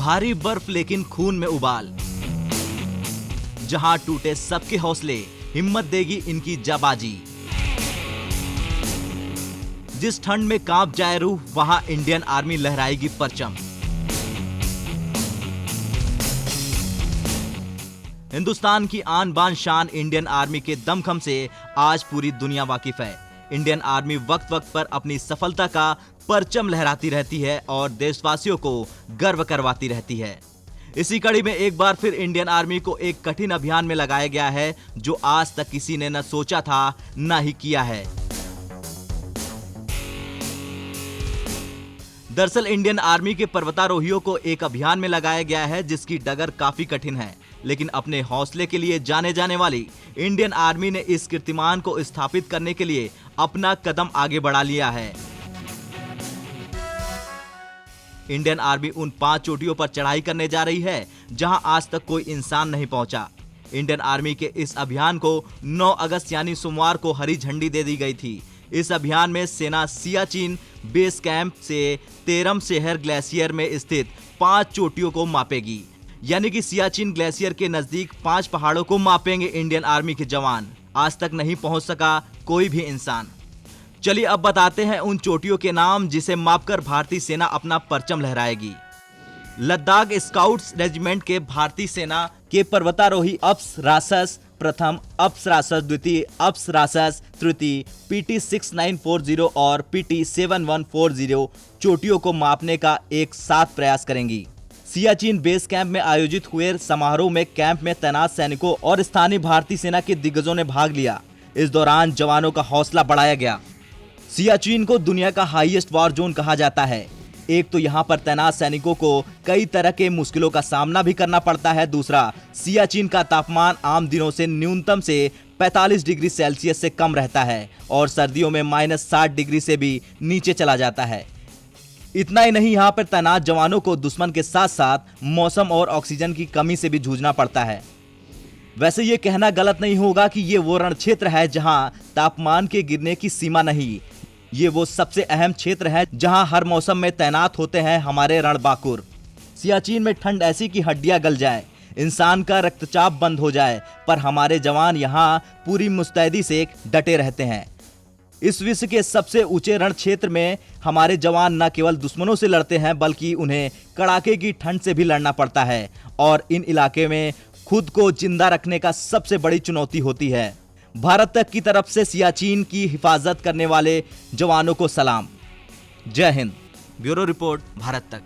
भारी बर्फ लेकिन खून में उबाल। जहां टूटे सबके हौसले, हिम्मत देगी इनकी जाबाजी। जिस ठंड में कांप जाए रूह, वहां इंडियन आर्मी लहराएगी परचम। हिंदुस्तान की आन बान शान इंडियन आर्मी के दमखम से आज पूरी दुनिया वाकिफ है। इंडियन आर्मी वक्त वक्त पर अपनी सफलता का परचम लहराती रहती है और देशवासियों को गर्व करवाती रहती है। इसी कड़ी में एक बार फिर इंडियन आर्मी को एक कठिन अभियान में लगाया गया है जो आज तक किसी ने न सोचा था न ही किया है। दरअसल इंडियन आर्मी के पर्वतारोहियों को एक अभियान में लगाया गया है जिसकी डगर काफी कठिन है, लेकिन अपने हौसले के लिए जाने जाने वाली इंडियन आर्मी ने इस कीर्तिमान को स्थापित करने के लिए अपना कदम आगे बढ़ा लिया है। इंडियन आर्मी उन 5 चोटियों पर चढ़ाई करने जा रही है जहां आज तक कोई इंसान नहीं पहुंचा। इंडियन आर्मी के इस अभियान को 9 अगस्त यानी सोमवार को हरी झंडी दे दी गई थी। इस अभियान में सेना सियाचिन बेस कैंप से तेरम शहर ग्लेशियर में स्थित 5 चोटियों को मापेगी, यानी कि सियाचिन ग्लेशियर के नजदीक 5 पहाड़ों को मापेंगे इंडियन आर्मी के जवान। आज तक नहीं पहुंच सका कोई भी इंसान। चलिए अब बताते हैं उन चोटियों के नाम जिसे मापकर भारतीय सेना अपना परचम लहराएगी। लद्दाख स्काउट्स रेजिमेंट के भारतीय सेना के पर्वतारोही अप्स रासस प्रथम, अप्स रासस द्वितीय, अप्स रासस तृतीय, PT 6940 और PT 7140 चोटियों को मापने का एक साथ प्रयास करेंगी। सियाचिन बेस कैंप में आयोजित हुए समारोह में कैंप में तैनात सैनिकों और स्थानीय भारतीय सेना के दिग्गजों ने भाग लिया। इस दौरान जवानों का हौसला बढ़ाया गया। सियाचिन को दुनिया का हाईएस्ट वॉर जोन कहा जाता है। एक तो यहाँ पर तैनात सैनिकों को कई तरह के मुश्किलों का सामना भी करना पड़ता है। दूसरा, सियाचिन का तापमान आम दिनों से न्यूनतम से 45 डिग्री सेल्सियस से कम रहता है और सर्दियों में -60 डिग्री से भी नीचे चला जाता है। इतना ही नहीं, यहाँ पर तैनात जवानों को दुश्मन के साथ साथ मौसम और ऑक्सीजन की कमी से भी जूझना पड़ता है। वैसे ये कहना गलत नहीं होगा कि ये वो रण क्षेत्र है जहां तापमान के गिरने की सीमा नहीं। ये वो सबसे अहम क्षेत्र है जहां हर मौसम में तैनात होते हैं हमारे रणबांकुर। सियाचिन में ठंड ऐसी कि हड्डियां गल जाए, इंसान का रक्तचाप बंद हो जाए, पर हमारे जवान यहाँ पूरी मुस्तैदी से डटे रहते हैं। इस विश्व के सबसे ऊंचे रण क्षेत्र में हमारे जवान न केवल दुश्मनों से लड़ते हैं बल्कि उन्हें कड़ाके की ठंड से भी लड़ना पड़ता है और इन इलाके में खुद को जिंदा रखने का सबसे बड़ी चुनौती होती है। भारत तक की तरफ से सियाचिन की हिफाजत करने वाले जवानों को सलाम। जय हिंद। ब्यूरो रिपोर्ट, भारत तक।